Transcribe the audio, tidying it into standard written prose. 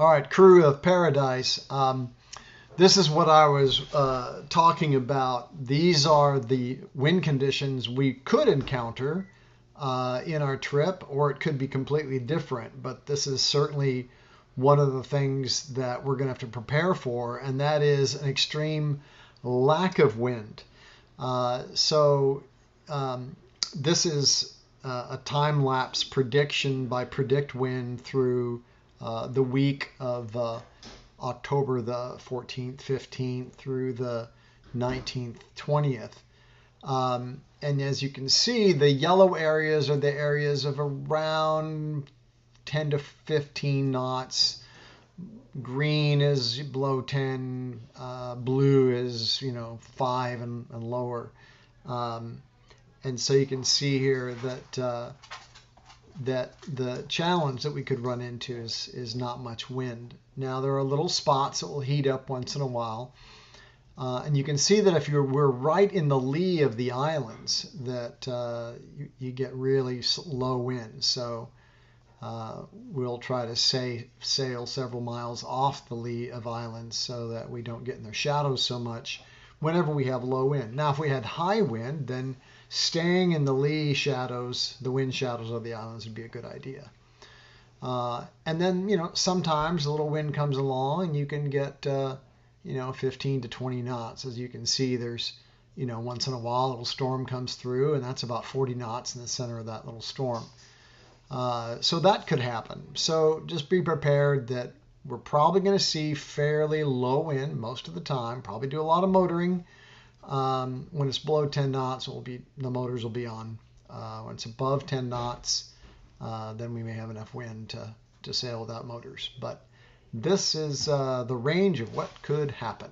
All right, crew of paradise. This is what I was talking about. These are the wind conditions we could encounter in our trip, or it could be completely different. But this is certainly one of the things that we're going to have to prepare for, and that is an extreme lack of wind. This is a time-lapse prediction by Predictwind through the week of October the 14th, 15th through the 19th, 20th. And as you can see, the yellow areas are the areas of around 10 to 15 knots. Green is below 10. Blue is, 5 and lower. And so you can see here that that the challenge that we could run into is not much wind. Now there are little spots that will heat up once in a while. And you can see that if we're right in the lee of the islands, that you get really low wind. So we'll try to sail several miles off the lee of islands so that we don't get in their shadows so much whenever we have low wind. Now if we had high wind, then staying in the lee shadows, the wind shadows of the islands would be a good idea. And then, sometimes a little wind comes along and you can get, 15 to 20 knots. As you can see, there's, once in a while a little storm comes through, and that's about 40 knots in the center of that little storm. So that could happen. So just be prepared that we're probably going to see fairly low wind most of the time, probably do a lot of motoring. When it's below 10 knots, the motors will be on. When it's above 10 knots, then we may have enough wind to sail without motors. But this is the range of what could happen.